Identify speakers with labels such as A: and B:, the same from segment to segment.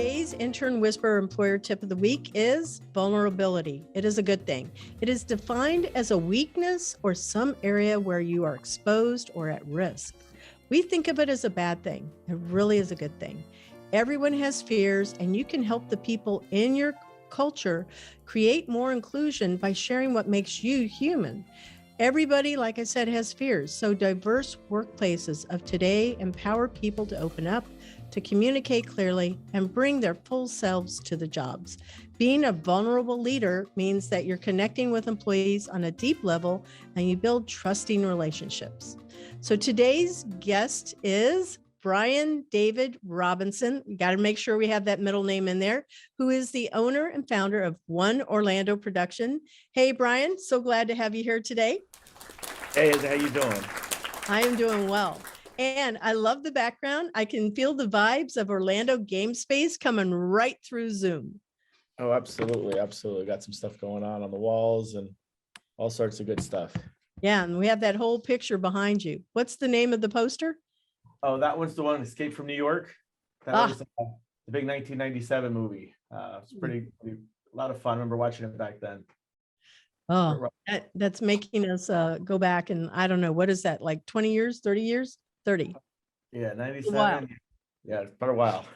A: Today's Intern Whisperer employer tip of the week is vulnerability. It is a good thing. It is defined as a weakness or some area where you are exposed or at risk. We think of it as a bad thing. It really is a good thing. Everyone has fears, and you can help the people in your culture create more inclusion by sharing what makes you human. Everybody, like I said, has fears. So diverse workplaces of today empower people to open up, to communicate clearly, and bring their full selves to the jobs. Being a vulnerable leader means that you're connecting with employees on a deep level and you build trusting relationships. So today's guest is Brian David Robinson. We got to make sure we have that middle name in there, who is the owner and founder of One Orlando Production. Hey, Brian, so glad to have you here today.
B: Hey, how you doing?
A: I am doing well. And I love the background. I can feel the vibes of Orlando Game Space coming right through Zoom.
B: Oh, absolutely. Absolutely. Got some stuff going on the walls and all sorts of good stuff.
A: Yeah, and we have that whole picture behind you. What's the name of the poster?
B: Oh, that one's the one, Escape from New York. That was the big 1997 movie. It's pretty a lot of fun. I remember watching it back then.
A: Oh, that's making us go back, and I don't know, what is that, like 20 years, 30 years? 30.
B: Yeah, 97.
A: Wow.
B: Yeah, it's been a while.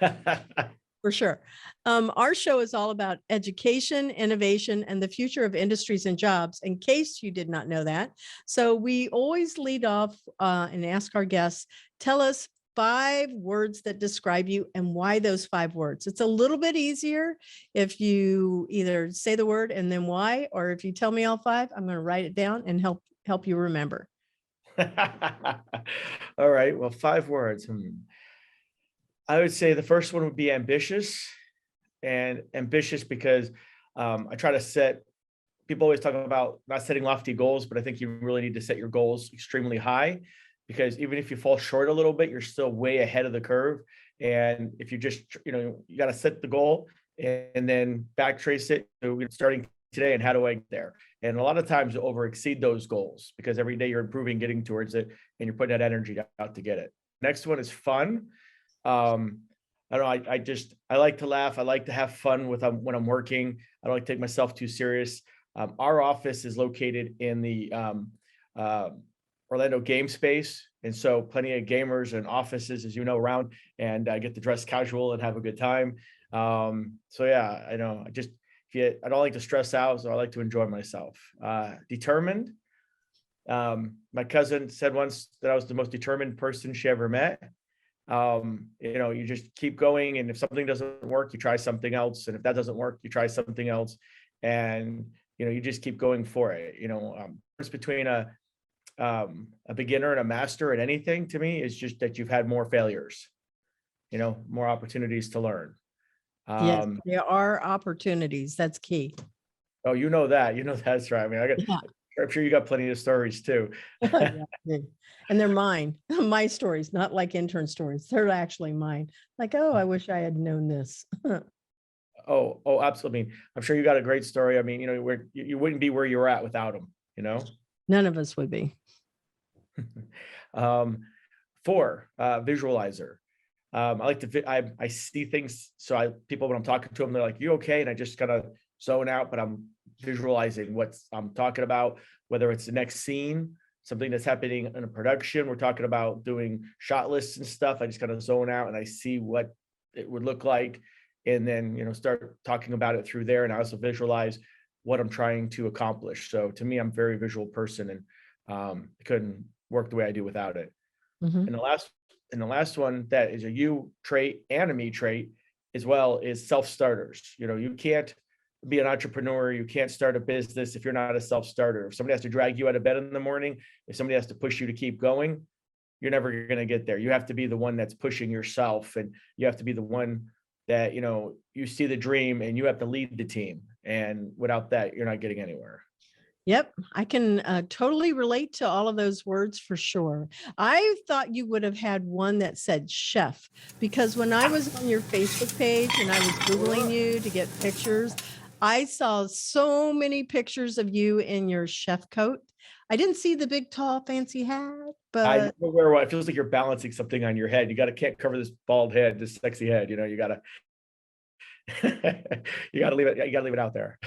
A: For sure. Our show is all about education, innovation, and the future of industries and jobs, in case you did not know that. So we always lead off and ask our guests, tell us 5 words that describe you and why those 5 words. It's a little bit easier if you either say the word and then why, or if you tell me all 5, I'm going to write it down and help you remember.
B: All right. Well, 5 words. I would say the first one would be ambitious, and ambitious because I try to set, people always talk about not setting lofty goals, but I think you really need to set your goals extremely high, because even if you fall short a little bit, you're still way ahead of the curve. And if you just, you got to set the goal and then backtrace it. So we're starting today and how do I get there? And a lot of times you over exceed those goals because every day you're improving, getting towards it, and you're putting that energy out to get it. Next one is fun. I don't know. I like to laugh. I like to have fun when I'm working. I don't like to take myself too serious. Our office is located in the Orlando game space. And so plenty of gamers and offices, as you know, around, and I get to dress casual and have a good time. So yeah, I know I don't like to stress out, so I like to enjoy myself. Determined. My cousin said once that I was the most determined person she ever met. You just keep going, and if something doesn't work, you try something else, and if that doesn't work, you try something else, and you just keep going for it. Difference between a beginner and a master at anything, to me, is just that you've had more failures, more opportunities to learn.
A: Yes, there are opportunities. That's key.
B: Oh, that's right. I mean, I'm sure you got plenty of stories too.
A: And they're mine, my stories, not like intern stories. They're actually mine. Like, oh, I wish I had known this.
B: Oh, absolutely. I mean, I'm sure you got a great story. I mean, where you wouldn't be where you're at without them,
A: None of us would be.
B: 4, visualizer. I like to, I see things. So people, when I'm talking to them, they're like, you okay? And I just kind of zone out, but I'm visualizing what I'm talking about, whether it's the next scene, something that's happening in a production. We're talking about doing shot lists and stuff. I just kind of zone out and I see what it would look like. And then, start talking about it through there. And I also visualize what I'm trying to accomplish. So to me, I'm a very visual person, and I couldn't work the way I do without it.
A: Mm-hmm.
B: And the last one that is a you trait and a me trait as well is self-starters. You can't be an entrepreneur. You can't start a business if you're not a self-starter. If somebody has to drag you out of bed in the morning, if somebody has to push you to keep going, you're never going to get there. You have to be the one that's pushing yourself, and you have to be the one that, you see the dream, and you have to lead the team. And without that, you're not getting anywhere.
A: Yep, I can totally relate to all of those words for sure. I thought you would have had one that said chef, because when I was on your Facebook page and I was Googling you to get pictures, I saw so many pictures of you in your chef coat. I didn't see the big, tall, fancy hat, but
B: it feels like you're balancing something on your head. Can't cover this bald head, this sexy head. You got to You got to leave it. You got to leave it out there.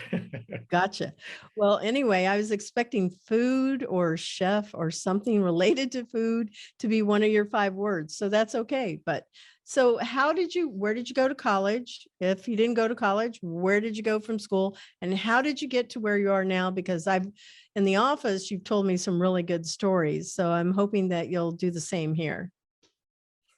A: Gotcha. Well, anyway, I was expecting food or chef or something related to food to be one of your 5 words. So that's okay. But so where did you go to college? If you didn't go to college, where did you go from school? And how did you get to where you are now? Because in the office, you've told me some really good stories. So I'm hoping that you'll do the same here.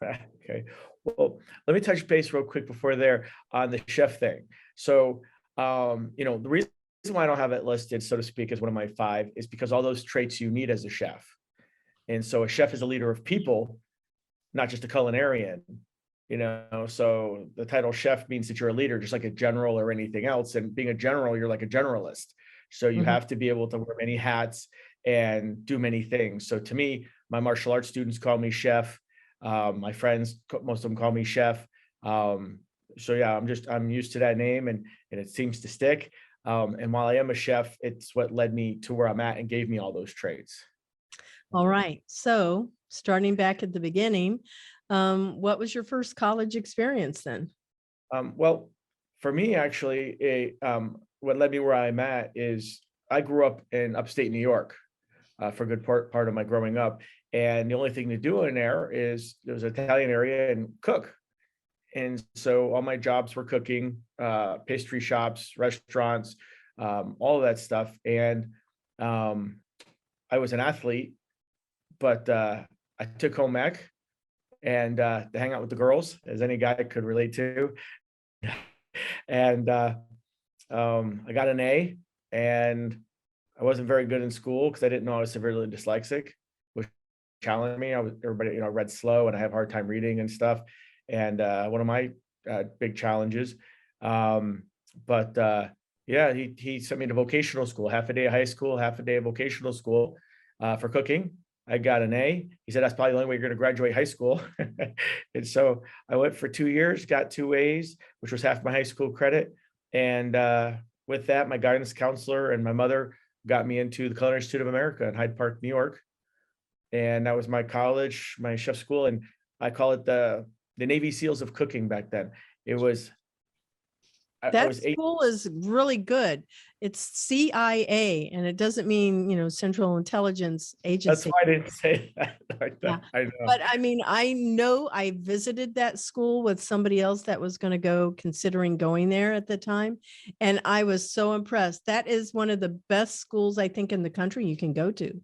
B: Okay. Well, let me touch base real quick before there on the chef thing. So, the reason why I don't have it listed, so to speak, as one of my 5 is because all those traits you need as a chef. And so a chef is a leader of people, not just a culinarian, so the title chef means that you're a leader, just like a general or anything else. And being a general, you're like a generalist. So you
A: Mhm.
B: have to be able to wear many hats and do many things. So to me, my martial arts students call me chef. My friends, most of them call me chef. So yeah, I'm used to that name, and it seems to stick. And while I am a chef, it's what led me to where I'm at and gave me all those traits.
A: All right. So starting back at the beginning, what was your first college experience then?
B: Well, for me, actually, what led me where I'm at is I grew up in upstate New York for a good part of my growing up. And the only thing to do in there is there's an Italian area and cook. And so all my jobs were cooking, pastry shops, restaurants, all of that stuff. And um, I was an athlete, but I took home ec and to hang out with the girls, as any guy could relate to. And I got an A, and I wasn't very good in school because I didn't know I was severely dyslexic, which challenged me. Everybody, read slow, and I have a hard time reading and stuff. And one of my big challenges. But yeah, he sent me to vocational school, half a day of high school, half a day of vocational school for cooking. I got an A. He said that's probably the only way you're going to graduate high school. And so I went for 2 years, got 2 A's, which was half my high school credit. And with that, my guidance counselor and my mother got me into the Culinary Institute of America in Hyde Park, New York. And that was my college, my chef school. And I call it the Navy SEALs of cooking back then. It was, I
A: That
B: was eight.
A: school is really good. It's CIA, and it doesn't mean, Central Intelligence
B: That's
A: Agency.
B: why I didn't say that like
A: Yeah.
B: that. I know.
A: But I mean, I know I visited that school with somebody else that was going to go considering going there at the time. And I was so impressed. That is one of the best schools, I think, in the country you can go to.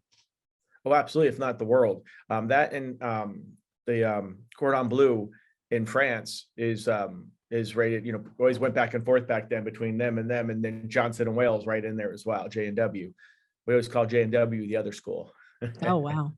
B: Oh, absolutely, if not the world. That and the Cordon Bleu in France is rated, always went back and forth back then between them, and then Johnson and Wales right in there as well, J&W. We always call J&W the other school.
A: Oh, wow.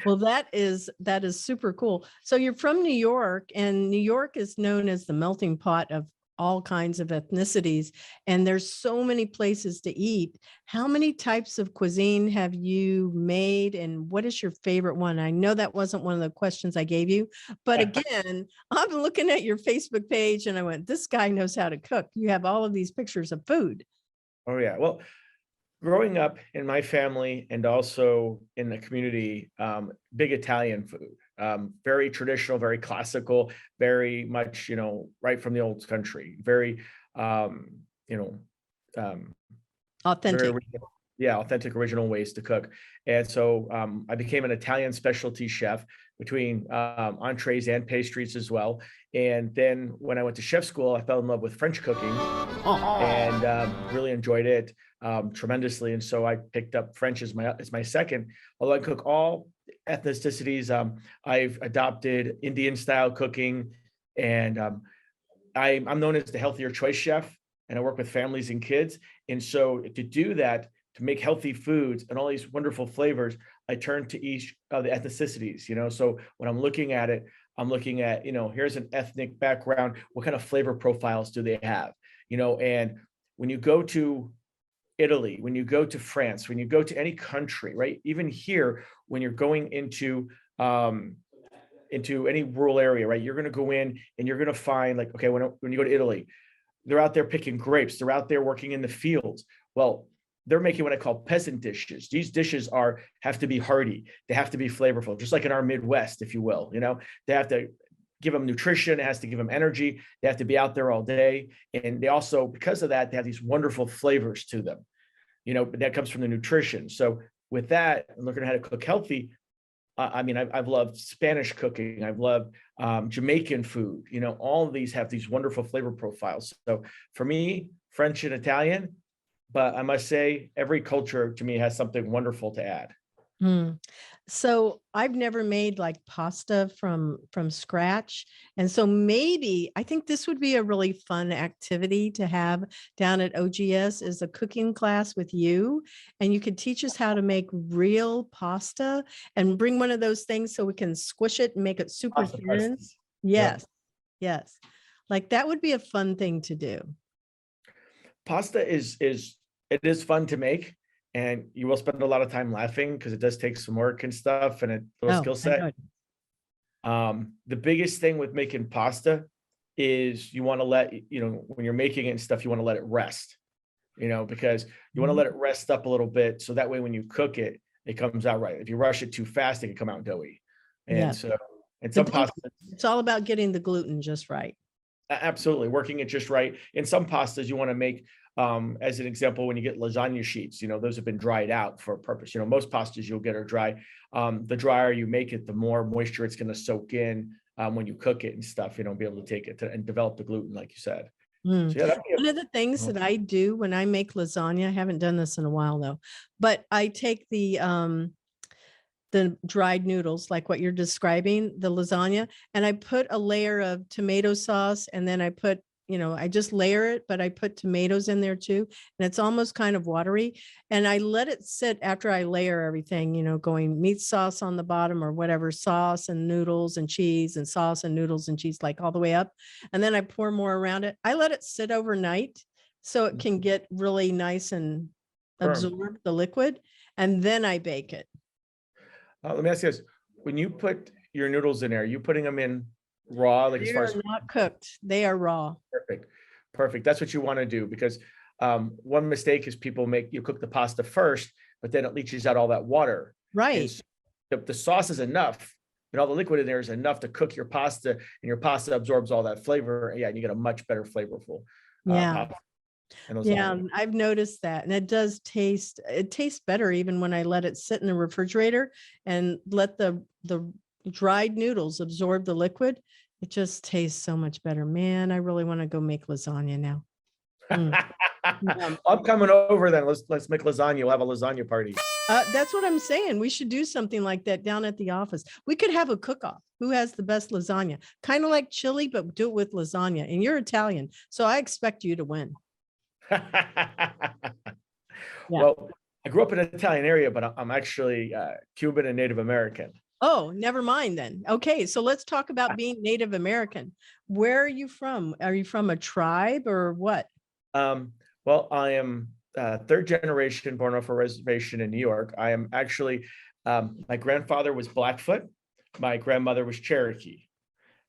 A: Well, that is super cool. So you're from New York, and New York is known as the melting pot of all kinds of ethnicities, and there's so many places to eat. How many types of cuisine have you made, and what is your favorite one? I know that wasn't one of the questions I gave you, but again, I'm looking at your Facebook page and I went, this guy knows how to cook. You have all of these pictures of food.
B: Oh yeah. Well, growing up in my family and also in the community, big Italian food, very traditional, very classical, very much, right from the old country, very, you know, um, very
A: Authentic.
B: original, yeah, authentic, original ways to cook. And so I became an Italian specialty chef between entrees and pastries as well. And then when I went to chef school, I fell in love with French cooking and really enjoyed it tremendously. And so I picked up French as my second. Although I cook all ethnicities, I've adopted Indian style cooking, and I'm known as the healthier choice chef, and I work with families and kids. And so to do that, to make healthy foods and all these wonderful flavors, I turn to each of the ethnicities. So when I'm looking at it, I'm looking at, here's an ethnic background. What kind of flavor profiles do they have? And when you go to Italy, when you go to France, when you go to any country, right? Even here, when you're going into any rural area, right? You're going to go in and you're going to find, like, okay, when you go to Italy, they're out there picking grapes. They're out there working in the fields. Well, they're making what I call peasant dishes. These dishes have to be hearty. They have to be flavorful, just like in our Midwest, if you will. They have to give them nutrition. It has to give them energy. They have to be out there all day. And they also, because of that, they have these wonderful flavors to them, but that comes from the nutrition. So with that, and looking at how to cook healthy, I mean, I've loved Spanish cooking. I've loved Jamaican food. All of these have these wonderful flavor profiles. So for me, French and Italian, but I must say every culture to me has something wonderful to add.
A: Mm. So I've never made like pasta from scratch. And so maybe I think this would be a really fun activity to have down at OGS, is a cooking class with you. And you could teach us how to make real pasta and bring one of those things so we can squish it and make it super
B: Pasta
A: thin.
B: presses.
A: Yes.
B: Yep.
A: Yes. Like that would be a fun thing to do.
B: Pasta it is fun to make, and you will spend a lot of time laughing because it does take some work and stuff and a little skill
A: I know
B: set.
A: it.
B: The biggest thing with making pasta is you want to let, when you're making it and stuff, you want to let it rest, because you want to let it rest up a little bit. So that way, when you cook it, it comes out right. If you rush it too fast, it can come out doughy. And
A: Yeah.
B: so, and some pastas,
A: It's all about getting the gluten just right.
B: absolutely working it just right. In some pastas, you want to make, as an example, when you get lasagna sheets, those have been dried out for a purpose. Most pastas you'll get are dry. The drier you make it, the more moisture it's going to soak in when you cook it and stuff. Be able to take it and develop the gluten, like you said.
A: Mm.
B: So yeah,
A: One of the things that I do when I make lasagna, I haven't done this in a while though, but I take the dried noodles, like what you're describing, the lasagna, and I put a layer of tomato sauce, and then I put, I just layer it, but I put tomatoes in there too, and it's almost kind of watery. And I let it sit after I layer everything, going meat sauce on the bottom or whatever, sauce and noodles and cheese and sauce and noodles and cheese, like all the way up. And then I pour more around it. I let it sit overnight so it can get really nice and absorb the liquid. And then I bake it.
B: Let me ask you this: when you put your noodles in there, are you putting them in raw, like as
A: They
B: far
A: are
B: as
A: not cooked. They are raw.
B: perfect? That's what you want to do, because one mistake is people you cook the pasta first, but then it leaches out all that water.
A: Right.
B: So the sauce is enough, and all the liquid in there is enough to cook your pasta, and your pasta absorbs all that flavor. Yeah, and you get a much better flavorful pasta.
A: Yeah, I've noticed that. And it tastes better even when I let it sit in the refrigerator and let the dried noodles absorb the liquid. It just tastes so much better. Man, I really want to go make lasagna now.
B: I'm coming over then. Let's make lasagna. We'll have a lasagna party.
A: That's what I'm saying. We should do something like that down at the office. We could have a cook-off. Who has the best lasagna? Kind of like chili, but do it with lasagna. And you're Italian, so I expect you to win.
B: Well, I grew up in an Italian area, but I'm actually Cuban and Native American.
A: Oh, never mind then. Okay, so let's talk about being Native American. Where are you from? Are you from a tribe or what?
B: Well, I am third generation born off a reservation in New York. I am actually, my grandfather was Blackfoot. My grandmother was Cherokee.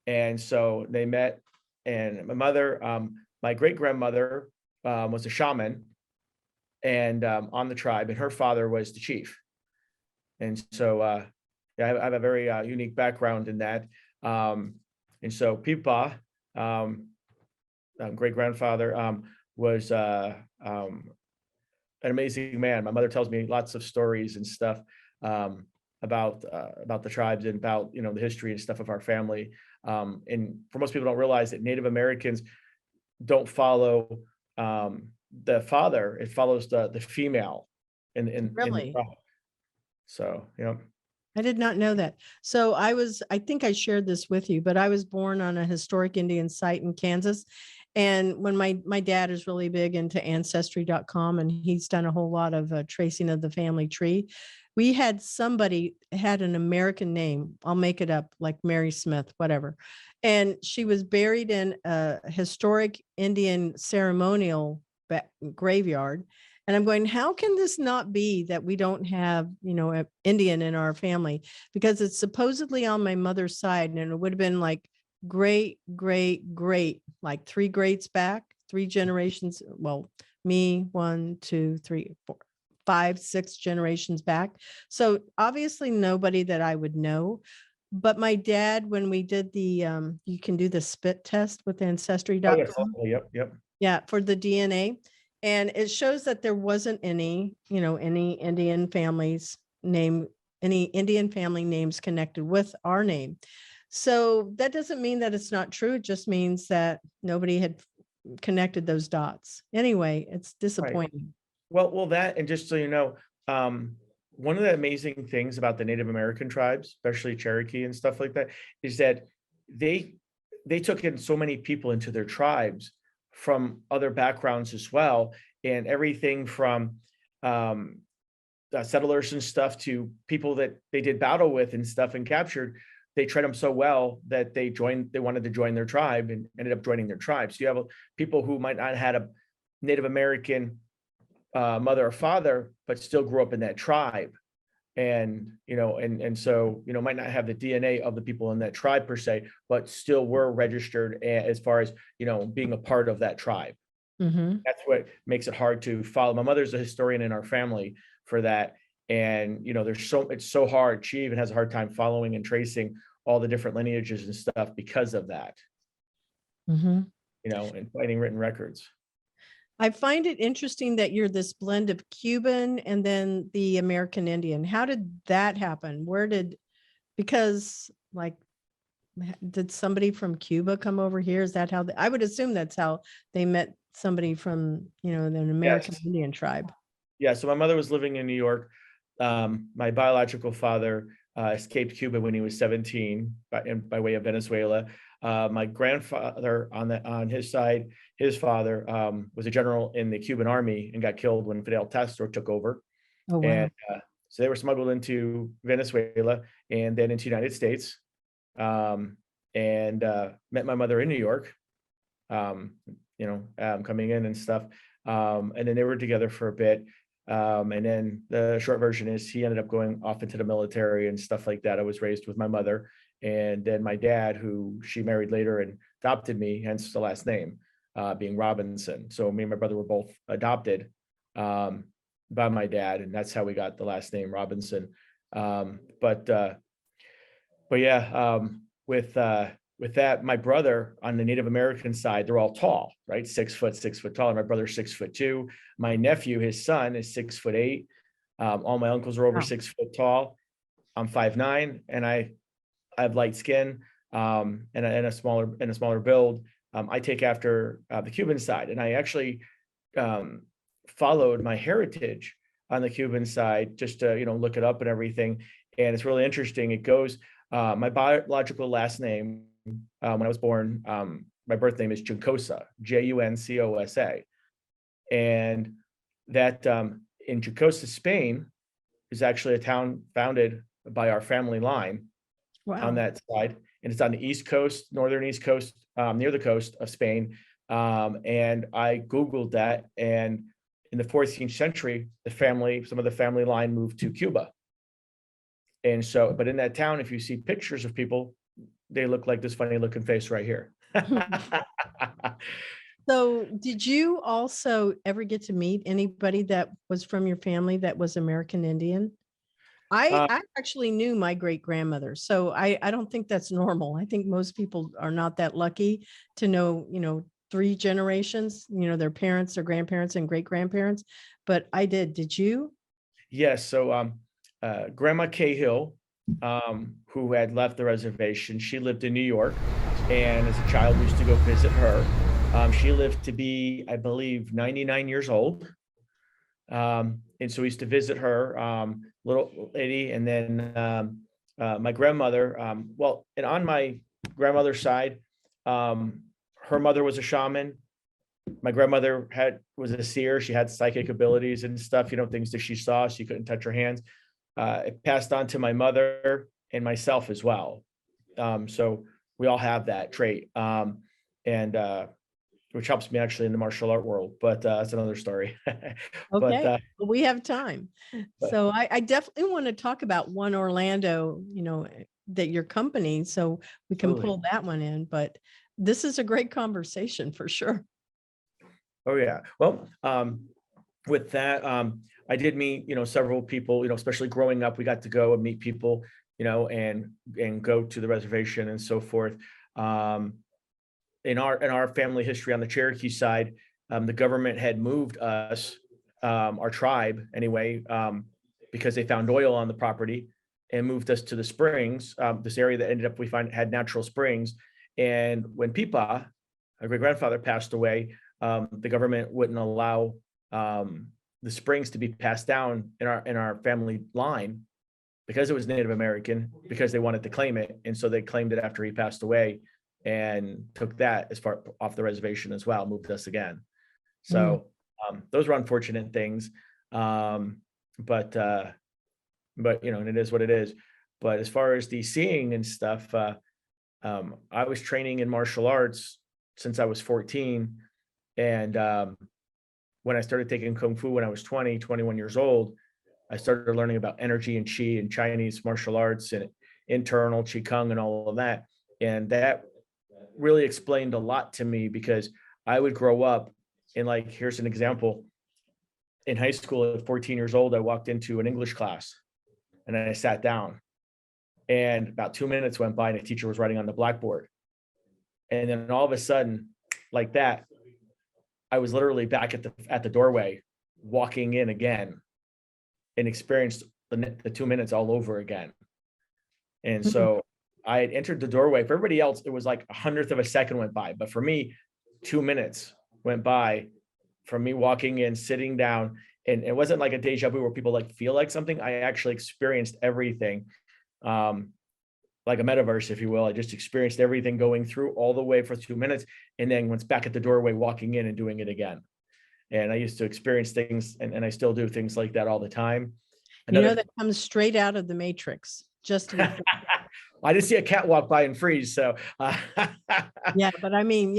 B: And so they met, and my mother, my great grandmother was a shaman and on the tribe, and her father was the chief. And so yeah, I have a very unique background in that. And so Pipa, great grandfather, was an amazing man. My mother tells me lots of stories and stuff about the tribes and about the history and stuff of our family. And for most people, don't realize that Native Americans don't follow the father; it follows the female in the
A: Really?
B: tribe. So
A: I did not know that. So I think I shared this with you, but I was born on a historic Indian site in Kansas. And when my dad is really big into ancestry.com, and he's done a whole lot of tracing of the family tree. We had somebody had an American name. I'll make it up, like Mary Smith, whatever. And she was buried in a historic Indian ceremonial graveyard. And I'm going, how can this not be that we don't have, an Indian in our family? Because it's supposedly on my mother's side, and it would have been like great, great, great, like 3 greats back, 3 generations. Well, me, 1, 2, 3, 4, 5, 6 generations back. So obviously nobody that I would know. But my dad, when we did the, you can do the spit test with
B: Oh, yes.
A: ancestry.com.
B: Yep. Yep.
A: Yeah, for the DNA. And it shows that there wasn't any, any Indian families name, any Indian family names connected with our name. So that doesn't mean that it's not true. It just means that nobody had connected those dots. Anyway, it's
B: Right.
A: disappointing.
B: Well, that, and just so you know, one of the amazing things about the Native American tribes, especially Cherokee and stuff like that, is that they they took in so many people into their tribes from other backgrounds as well, and everything from um, settlers and stuff to people that they did battle with and stuff and captured. They trained them so well that they joined. They wanted to join their tribe and ended up joining their tribe. So you have people who might not have had a Native American mother or father, but still grew up in that tribe. And, and so, might not have the DNA of the people in that tribe per se, but still were registered as far as, being a part of that tribe.
A: Mhm.
B: That's what makes it hard to follow. My mother's a historian in our family for that. And, it's so hard. She even has a hard time following and tracing all the different lineages and stuff because of that,
A: Mhm.
B: and finding written records.
A: I find it interesting that you're this blend of Cuban and then the American Indian. How did that happen? Because like, did somebody from Cuba come over here? Is that how I would assume that's how they met somebody from, an American
B: Yes.
A: Indian tribe.
B: Yeah, so my mother was living in New York. My biological father escaped Cuba when he was 17 by way of Venezuela. My grandfather on his side, his father was a general in the Cuban army and got killed when Fidel Castro took over.
A: Oh,
B: And
A: wow.
B: so they were smuggled into Venezuela and then into the United States, um, and met my mother in New York, coming in and stuff. And then they were together for a bit. And then the short version is he ended up going off into the military and stuff like that. I was raised with my mother, and then my dad, who she married later and adopted me, hence the last name being Robinson. So me and my brother were both adopted um, by my dad, and that's how we got the last name Robinson. But yeah, with that, my brother on the Native American side, they're all tall, right? 6 foot tall. And my brother's 6'2". My nephew, his son, is 6'8". All my uncles are over
A: Wow.
B: 6 foot tall. I'm 5'9", and I have light skin, and a smaller build. I take after the Cuban side, and I actually um, followed my heritage on the Cuban side just to look it up and everything. And it's really interesting. It goes my biological last name when I was born. My birth name is Juncosa, Juncosa, and that in Juncosa, Spain, is actually a town founded by our family line on
A: Wow.
B: that side, and it's on the east coast, northern east coast, near the coast of Spain. And I googled that, and in the 14th century, some of the family line moved to Cuba. And so, but in that town, if you see pictures of people, they look like this funny looking face right here.
A: So, did you also ever get to meet anybody that was from your family that was American Indian? I
B: Uh,
A: I actually knew my great grandmother, so I don't think that's normal. I think most people are not that lucky to know, three generations, their parents, their grandparents, and great grandparents. But I did. Did you?
B: yes, so Grandma Cahill, who had left the reservation, she lived in New York, and as a child, we used to go visit her. She lived to be, I believe, 99 years old. And so we used to visit her, little lady, and then my grandmother. Well, and on my grandmother's side, um, her mother was a shaman. My grandmother was a seer. She had psychic abilities and stuff. Things that she saw, she couldn't touch her hands. It passed on to my mother and myself as well. So we all have that trait, and which helps me actually in the martial art world. But that's another story. but
A: Okay, well, we have time.
B: but
A: So I definitely want to talk about One Orlando, that your company, so we can
B: absolutely.
A: pull that one in. But this is a great conversation for sure.
B: Oh yeah. Well, with that, I did meet, several people, especially growing up, we got to go and meet people and go to the reservation and so forth. In our family history on the Cherokee side, the government had moved us, our tribe anyway, because they found oil on the property and moved us to the springs, this area that ended up we find had natural springs. And when Pipa, our great grandfather, passed away, the government wouldn't allow the springs to be passed down in our family line because it was Native American, because they wanted to claim it, and so they claimed it after he passed away and took that as far off the reservation as well, moved us again. So those were unfortunate things, but and it is what it is. But as far as the seeing and stuff, I was training in martial arts since I was 14, and when I started taking kung fu when I was 20, 21 years old, I started learning about energy and chi and Chinese martial arts and internal qigong and all of that. And that really explained a lot to me, because I would grow up and, like, here's an example. In high school at 14 years old, I walked into an English class and I sat down, and about 2 minutes went by and a teacher was writing on the blackboard. And then all of a sudden, like that, I was literally back at the doorway, walking in again, and experienced the 2 minutes all over again. And so I had entered the doorway. For everybody else, it was like 100th of a second went by, but for me, 2 minutes went by from me walking in, sitting down, and it wasn't like a deja vu where people like feel like something. I actually experienced everything, like a metaverse, if you will. I just experienced everything going through all the way for 2 minutes, and then was back at the doorway, walking in and doing it again. And I used to experience things, and I still do things like that all the time.
A: That comes straight out of the Matrix. Just to be
B: I didn't see a cat walk by and freeze. So
A: yeah, but I mean,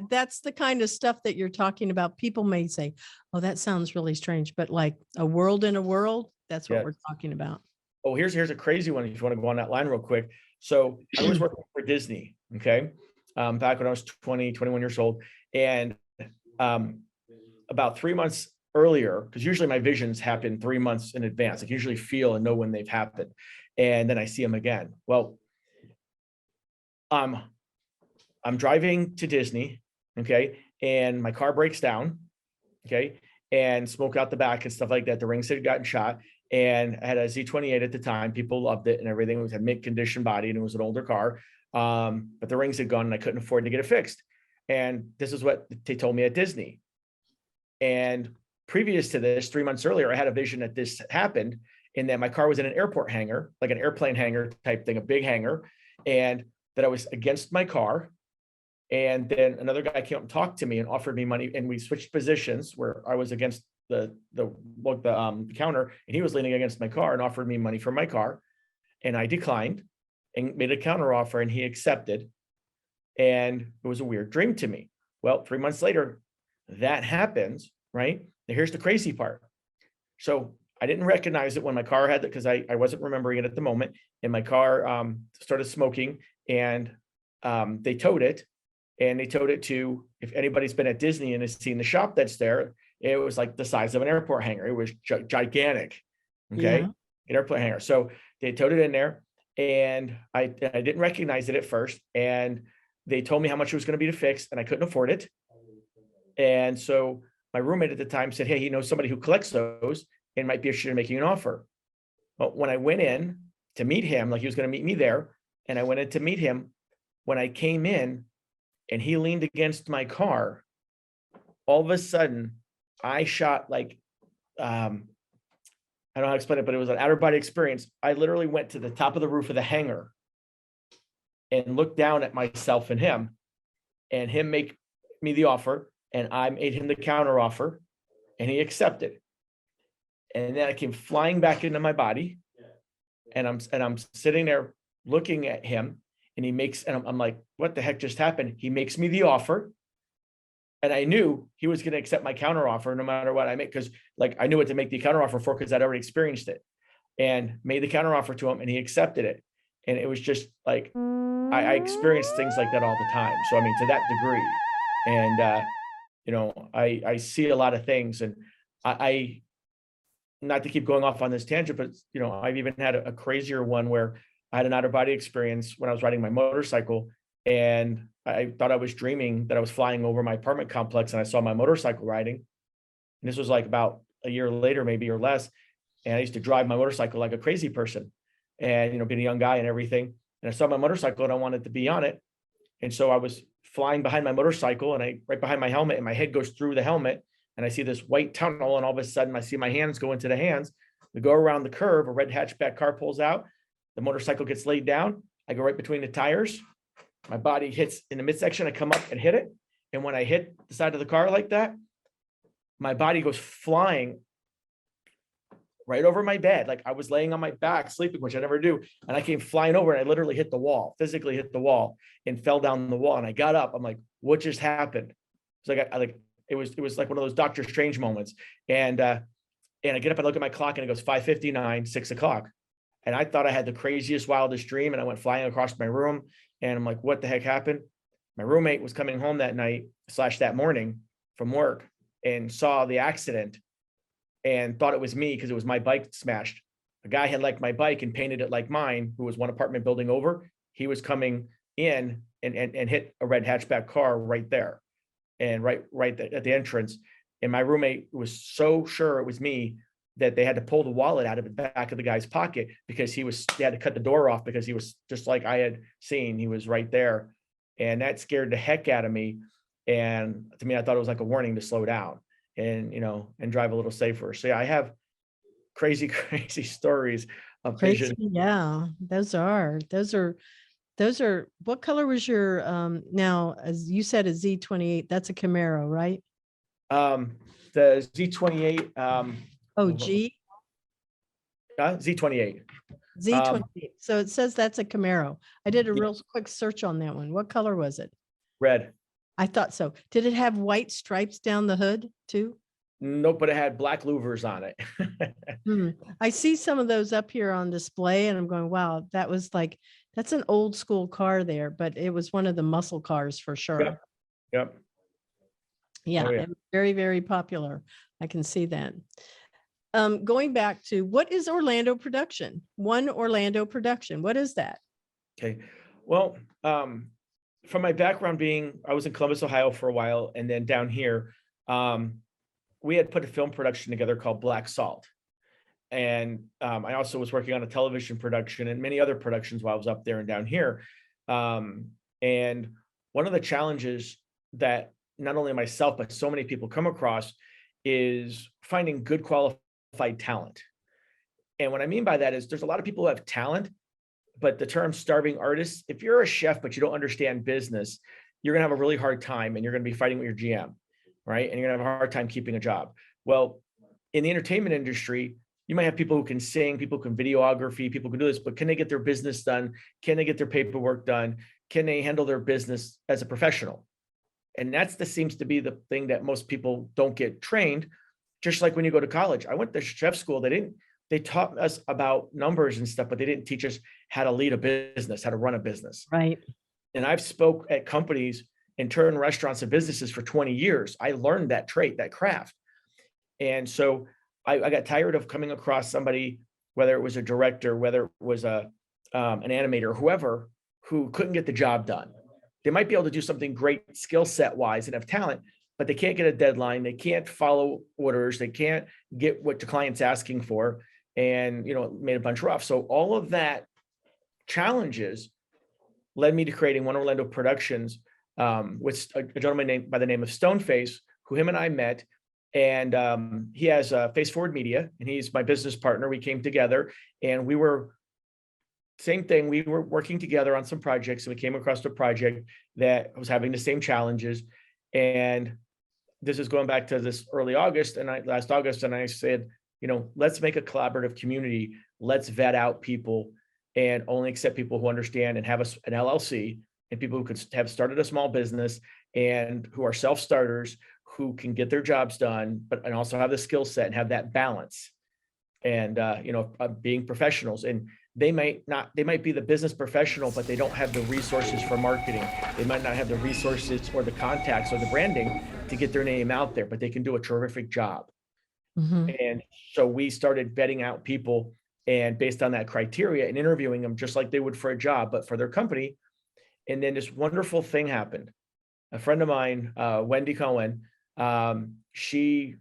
A: that's the kind of stuff that you're talking about. People may say, oh, that sounds really strange, but like a world in a world, that's what we're talking about.
B: Oh, here's a crazy one if you want to go on that line real quick. So I was working for Disney, okay, back when I was 20, 21 years old. And about 3 months earlier, because usually my visions happen 3 months in advance. I can usually feel and know when they've happened. And then I see them again. Well, I'm driving to Disney, okay, and my car breaks down, okay, and smoke out the back and stuff like that. The rings had gotten shot, and I had a Z28 at the time. People loved it and everything. It was a mint condition body, and it was an older car, but the rings had gone, and I couldn't afford to get it fixed. And this is what they told me at Disney. And previous to this, 3 months earlier, I had a vision that this happened, and that my car was in an airport hangar, like an airplane hangar type thing, a big hangar, and that I was against my car. And then another guy came up and talked to me and offered me money, and we switched positions where I was against the counter, and he was leaning against my car and offered me money for my car, and I declined and made a counter offer, and he accepted. And it was a weird dream to me. Well, 3 months later, that happens, right? Now here's the crazy part. So I didn't recognize it when my car had it, because I wasn't remembering it at the moment. And my car started smoking, and they towed it. And they towed it to, if anybody's been at Disney and has seen the shop that's there, it was like the size of an airport hangar. It was gigantic, okay, an airport hangar. So they towed it in there, and I didn't recognize it at first. And they told me how much it was going to be to fix, and I couldn't afford it. And so my roommate at the time said, hey, he knows somebody who collects those and might be interested in making an offer. But when I went in to meet him, like he was going to meet me there, and I went in to meet him, when I came in and he leaned against my car, all of a sudden I shot like, I don't know how to explain it, but it was an outer body experience. I literally went to the top of the roof of the hangar and looked down at myself and him make me the offer. And I made him the counter offer, and he accepted. And then I came flying back into my body, and I'm sitting there looking at him, and he makes, and I'm like, what the heck just happened? He makes me the offer, and I knew he was going to accept my counter offer no matter what I make, because like I knew what to make the counter offer for, because I'd already experienced it, and made the counter offer to him, and he accepted it. And it was just like I experienced things like that all the time. So I mean, to that degree, and I see a lot of things, and I not to keep going off on this tangent, but I've even had a crazier one where I had an out of body experience when I was riding my motorcycle, and I thought I was dreaming that I was flying over my apartment complex and I saw my motorcycle riding. And this was like about a year later, maybe or less. And I used to drive my motorcycle like a crazy person and, being a young guy and everything. And I saw my motorcycle and I wanted to be on it. And so I was flying behind my motorcycle and right behind my helmet, and my head goes through the helmet and I see this white tunnel, and all of a sudden I see my hands go into the hands. We go around the curve, a red hatchback car pulls out, the motorcycle gets laid down. I go right between the tires. My body hits in the midsection. I come up and hit it. And when I hit the side of the car like that, my body goes flying right over my bed. Like I was laying on my back, sleeping, which I never do. And I came flying over and I literally hit the wall, physically hit the wall and fell down the wall. And I got up. I'm like, what just happened? It's like, it was like one of those Doctor Strange moments. And I get up and look at my clock and it goes 5:59, 6:00. And I thought I had the craziest, wildest dream. And I went flying across my room and I'm like, what the heck happened? My roommate was coming home that night / that morning from work and saw the accident and thought it was me because it was my bike smashed. A guy had liked my bike and painted it like mine, who was one apartment building over. He was coming in and hit a red hatchback car right there and right at the entrance. And my roommate was so sure it was me that they had to pull the wallet out of the back of the guy's pocket because they had to cut the door off because he was just like I had seen. He was right there. And that scared the heck out of me. And to me, I thought it was like a warning to slow down and, and drive a little safer. So yeah, I have crazy, crazy stories of vision.
A: Yeah, those are, what color was your, now, as you said, a Z28, that's a Camaro, right?
B: The Z28,
A: G?
B: Z28.
A: Z28. So it says that's a Camaro. I did a real quick search on that one. What color was it?
B: Red.
A: I thought so. Did it have white stripes down the hood too?
B: Nope, but it had black louvers on it.
A: I see some of those up here on display and I'm going, wow, that's an old school car there, but it was one of the muscle cars for sure.
B: Yep.
A: Yeah,
B: Oh, yeah.
A: it was very, very popular. I can see that. Going back to what is Orlando production? One Orlando production. What is that?
B: Okay. Well, from my background I was in Columbus, Ohio for a while. And then down here, we had put a film production together called Black Salt. And I also was working on a television production and many other productions while I was up there and down here. And one of the challenges that not only myself, but so many people come across is finding good qualified talent. And what I mean by that is there's a lot of people who have talent, but the term starving artists, if you're a chef, but you don't understand business, you're going to have a really hard time and you're going to be fighting with your GM, right? And you're going to have a hard time keeping a job. Well, in the entertainment industry, you might have people who can sing, people who can videography, people can do this, but can they get their business done? Can they get their paperwork done? Can they handle their business as a professional? And seems to be the thing that most people don't get trained. Just like when you go to college, I went to chef school. They taught us about numbers and stuff, but they didn't teach us how to lead a business, how to run a business.
A: Right.
B: And I've spoke at companies, Intern restaurants and businesses for 20 years. I learned that trait, that craft. And so I got tired of coming across somebody, whether it was a director, whether it was an animator, whoever, who couldn't get the job done. They might be able to do something great skill set wise and have talent, but they can't get a deadline. They can't follow orders. They can't get what the client's asking for. And, it made a bunch rough. So all of that challenges led me to creating One Orlando Productions with a gentleman by the name of Stoneface, who him and I met. And he has Face Forward Media, and he's my business partner. We came together and we were working together on some projects, and we came across a project that was having the same challenges. And this is going back to this last August. And I said, let's make a collaborative community. Let's vet out people and only accept people who understand and have an LLC, and people who could have started a small business and who are self-starters, who can get their jobs done, and also have the skill set and have that balance. And, being professionals. And they might be the business professional, but they don't have the resources for marketing. They might not have the resources or the contacts or the branding to get their name out there, but they can do a terrific job. And so we started vetting out people and based on that criteria and interviewing them just like they would for a job, but for their company. And then this wonderful thing happened. A friend of mine, Wendy Cohen, she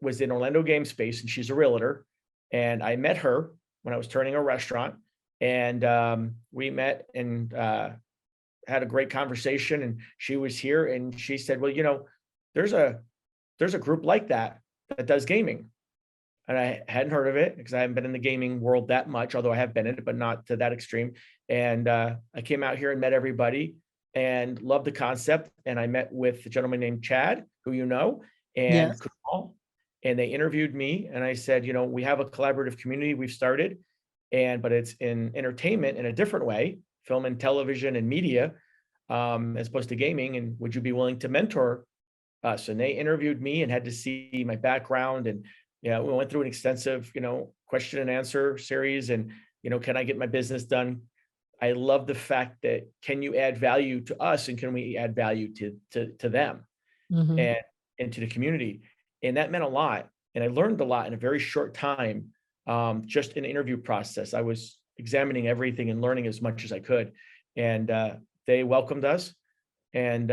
B: was in Orlando Game Space and she's a realtor. And I met her when I was turning a restaurant. And we met and had a great conversation. And she was here and she said, well, there's a group like that does gaming. And I hadn't heard of it because I haven't been in the gaming world that much, although I have been in it, but not to that extreme. And I came out here and met everybody and loved the concept. And I met with a gentleman named Chad, who and
A: Yes.
B: Kunal, and they interviewed me. And I said, we have a collaborative community we've started, but it's in entertainment in a different way, film and television and media, as opposed to gaming. And would you be willing to mentor us? And they interviewed me and had to see my background. And we went through an extensive, question and answer series. And, can I get my business done? I love the fact that can you add value to us and can we add value to them
A: Mhm.
B: and to the community? And that meant a lot. And I learned a lot in a very short time, just in the interview process. I was examining everything and learning as much as I could. And they welcomed us. And,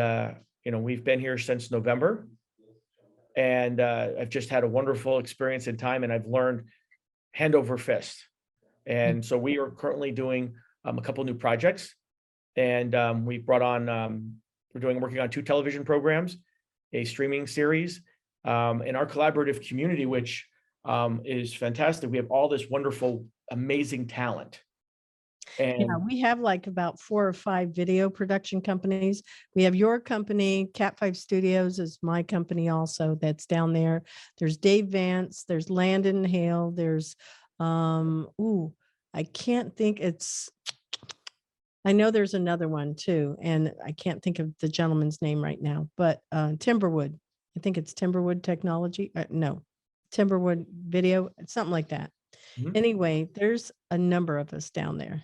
B: we've been here since November. And I've just had a wonderful experience in time and I've learned hand over fist. And so we are currently doing a couple new projects, and we brought on, working on 2 television programs, a streaming series, in our collaborative community, which is fantastic. We have all this wonderful, amazing talent.
A: Yeah,
B: And
A: we have like about 4 or 5 video production companies. We have your company, Cat 5 Studios is my company also that's down there. There's Dave Vance, there's Landon Hale, there's I can't think I know there's another one too, and I can't think of the gentleman's name right now, but Timberwood. I think it's Timberwood Technology. No, Timberwood Video, something like that.
B: Mhm.
A: Anyway, there's a number of us down there.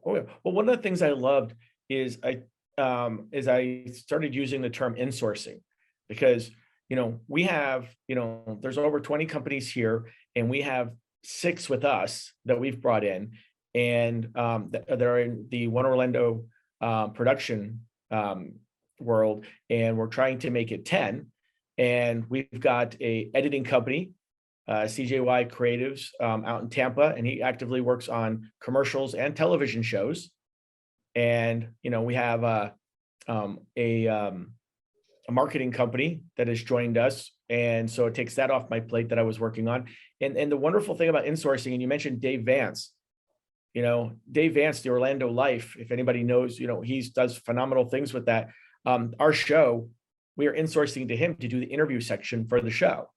B: Oh, yeah. Well, one of the things I loved is I started using the term insourcing because, we have, there's over 20 companies here and we have 6 with us that we've brought in and that are in the One Orlando production world. And we're trying to make it 10. And we've got a editing company, CJY Creatives, out in Tampa, and he actively works on commercials and television shows. And we have a marketing company that has joined us, and so it takes that off my plate that I was working on. And the wonderful thing about insourcing, and you mentioned Dave Vance. Dave Vance, the Orlando Life. If anybody knows, he does phenomenal things with that. Our show, we are insourcing to him to do the interview section for the show,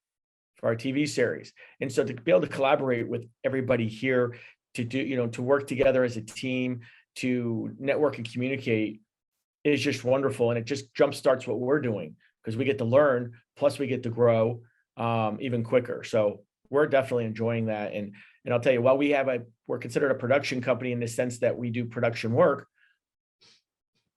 B: for our TV series. And so to be able to collaborate with everybody here to do, to work together as a team, to network and communicate is just wonderful. And it just jumpstarts what we're doing because we get to learn, plus we get to grow even quicker. So we're definitely enjoying that. And I'll tell you, while we're considered a production company in the sense that we do production work,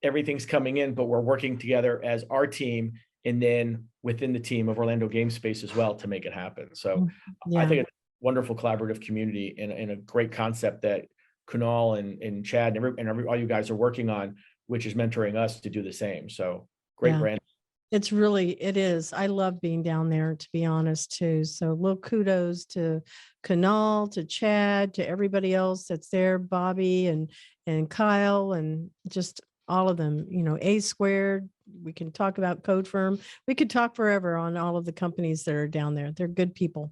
B: everything's coming in, but we're working together as our team and then within the team of Orlando Game Space as well to make it happen. So I
A: Yeah.
B: think it's a wonderful collaborative community and a great concept that Kunal and Chad and all you guys are working on, which is mentoring us to do the same. So great
A: Yeah.
B: brand.
A: It is. I love being down there, to be honest, too. So little kudos to Kanal, to Chad, to everybody else that's there, Bobby and Kyle, and just all of them, A Squared. We can talk about Code Firm. We could talk forever on all of the companies that are down there. They're good people.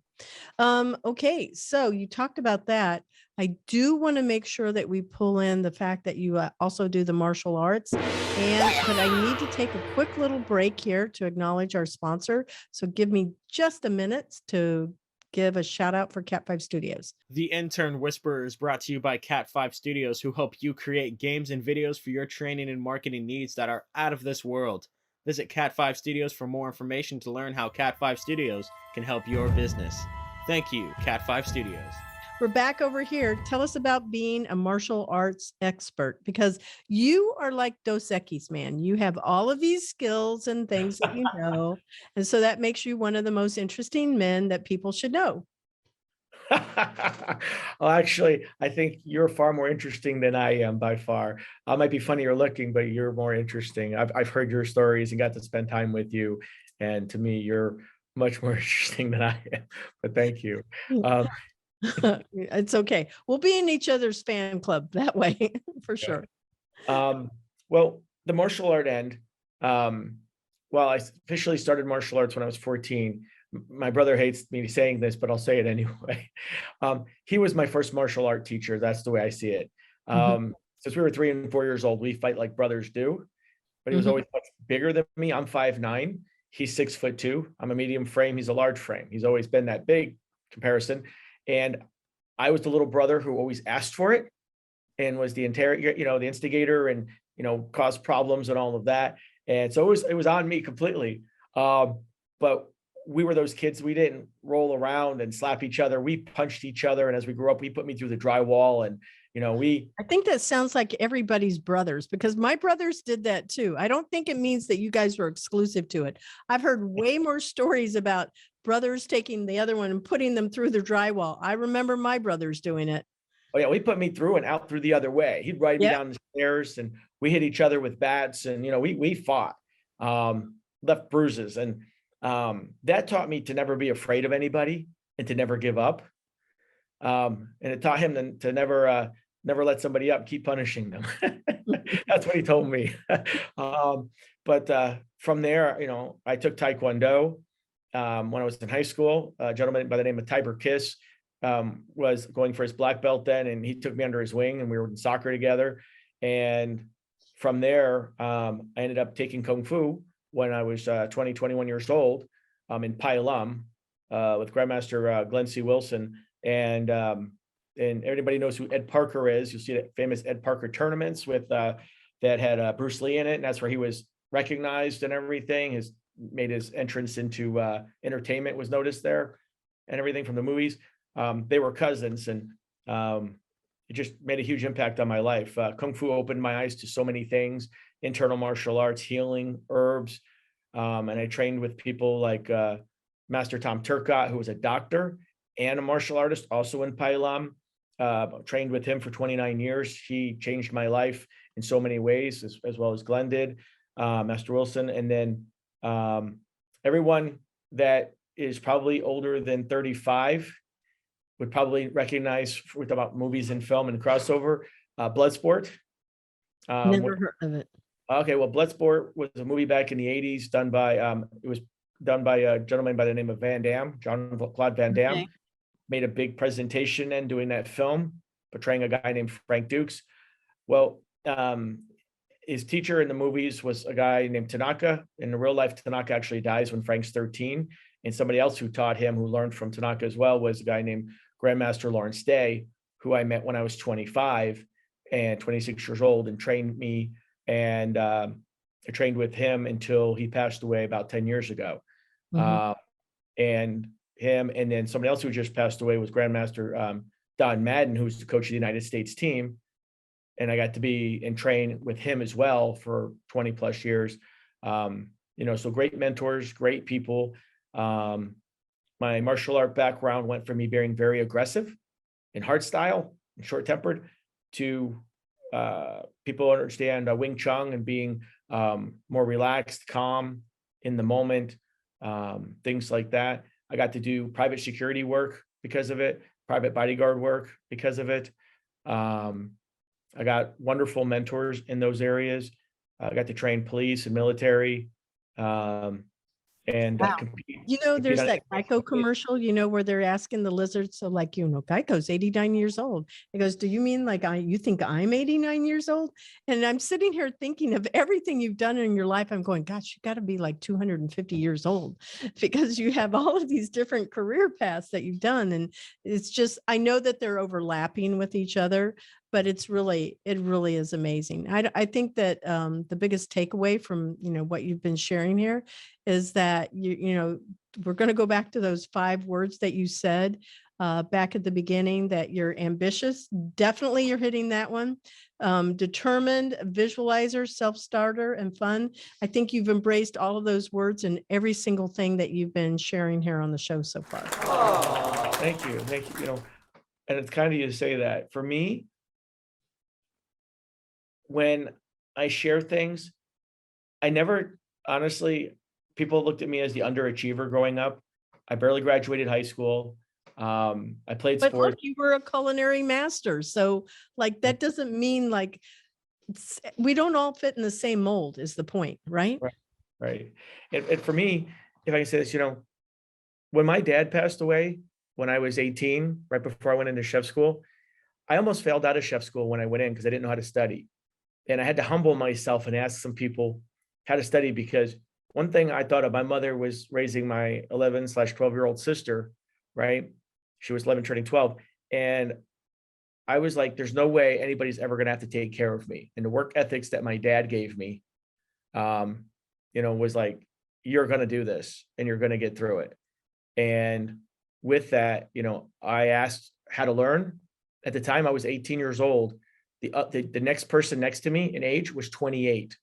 A: Okay, so you talked about that. I do want to make sure that we pull in the fact that you also do the martial arts, but I need to take a quick little break here to acknowledge our sponsor. So give me just a minute to give a shout out for Cat 5 Studios.
C: The Intern Whisperer is brought to you by Cat 5 Studios, who help you create games and videos for your training and marketing needs that are out of this world. Visit Cat 5 Studios for more information to learn how Cat 5 Studios can help your business. Thank you, Cat 5 Studios.
A: We're back over here. Tell us about being a martial arts expert, because you are like Dos Equis, man. You have all of these skills and things that and so that makes you one of the most interesting men that people should know.
B: Well, actually, I think you're far more interesting than I am by far. I might be funnier looking, but you're more interesting. I've heard your stories and got to spend time with you. And to me, you're much more interesting than I am. But thank you. Um,
A: It's okay. We'll be in each other's fan club that way for sure.
B: well, the martial art end, um, well, I officially started martial arts when I was 14. My brother hates me saying this, but I'll say it anyway. He was my first martial art teacher. That's the way I see it.
A: Mhm.
B: Since we were 3 and 4 years old, we fight like brothers do, but he was
A: Mhm.
B: always much bigger than me. I'm 5'9". He's 6'2". I'm a medium frame. He's a large frame. He's always been that big comparison. And I was the little brother who always asked for it and was the the instigator and, caused problems and all of that. And so it was on me completely. But we were those kids, we didn't roll around and slap each other. We punched each other. And as we grew up, he put me through the drywall and, we,
A: I think that sounds like everybody's brothers because my brothers did that too. I don't think it means that you guys were exclusive to it. I've heard way more stories about brothers taking the other one and putting them through the drywall. I remember my brothers doing it.
B: oh yeah, he put me through and out through the other way. He'd ride me
A: Yeah.
B: down the stairs and we hit each other with bats and, we fought, left bruises. And that taught me to never be afraid of anybody and to never give up. And it taught him to never let somebody up, keep punishing them. That's what he told me. But from there, I took Taekwondo when I was in high school. A gentleman by the name of Tiber Kiss was going for his black belt then, and he took me under his wing, and we were in soccer together. And from there, I ended up taking Kung Fu when I was 21 years old in Pai Lam with Grandmaster Glenn C. Wilson. And everybody knows who Ed Parker is. You'll see that famous Ed Parker tournaments with that had Bruce Lee in it, and that's where he was recognized and everything. Made his entrance into entertainment was noticed there, and everything from the movies. They were cousins, and it just made a huge impact on my life. Kung Fu opened my eyes to so many things: internal martial arts, healing, herbs, and I trained with people like Master Tom Turcotte, who was a doctor and a martial artist, also in Pai Lam. Trained with him for 29 years. He changed my life in so many ways, as well as Glenn did, Master Wilson. And then everyone that is probably older than 35 would probably recognize, we talk about movies and film and crossover, Bloodsport.
A: Never heard of it.
B: Okay, well, Bloodsport was a movie back in the 80s done by, it was done by a gentleman by the name of Van Damme, Jean-Claude Van Damme.
A: Okay.
B: Made a big presentation and doing that film, portraying a guy named Frank Dukes. Well, his teacher in the movies was a guy named Tanaka. In the real life, Tanaka actually dies when Frank's 13. And somebody else who taught him, who learned from Tanaka as well, was a guy named Grandmaster Lawrence Day, who I met when I was 25 and 26 years old, and trained me. And I trained with him until he passed away about 10 years ago.
A: Mhm.
B: And him, and then somebody else who just passed away was Grandmaster Don Madden, who's the coach of the United States team. And I got to be and train with him as well for 20 plus years. So great mentors, great people. My martial art background went from me being very aggressive and hard style and short tempered to people understand Wing Chun and being more relaxed, calm in the moment, things like that. I got to do private security work because of it, private bodyguard work because of it. I got wonderful mentors in those areas. I got to train police and military, and
A: Wow.
B: compete.
A: There's
B: on-
A: that Geico commercial, where they're asking the lizard. So like, Geico's 89 years old. He goes, do you mean like you think I'm 89 years old? And I'm sitting here thinking of everything you've done in your life. I'm going, gosh, you got to be like 250 years old because you have all of these different career paths that you've done. And it's just, I know that they're overlapping with each other, but it really is amazing. I think that the biggest takeaway from, what you've been sharing here is that, we're going to go back to those 5 words that you said back at the beginning, that you're ambitious. Definitely you're hitting that one. Determined, visualizer, self-starter, and fun. I think you've embraced all of those words in every single thing that you've been sharing here on the show so far.
B: Thank you. Thank you. And it's kind of you to say that. For me, when I share things, I never honestly, people looked at me as the underachiever growing up. I barely graduated high school. I played
A: But look,
B: sports.
A: you were a culinary master. So like that doesn't mean like we don't all fit in the same mold is the point, right?
B: Right. Right. And for me, if I can say this, when my dad passed away when I was 18, right before I went into chef school, I almost failed out of chef school when I went in because I didn't know how to study. And I had to humble myself and ask some people how to study because one thing I thought of, my mother was raising my 11/12-year-old sister, right? She was 11 turning 12. And I was like, there's no way anybody's ever going to have to take care of me. And the work ethics that my dad gave me, was like, you're going to do this and you're going to get through it. And with that, I asked how to learn. At the time, I was 18 years old. The next person next to me in age was 28.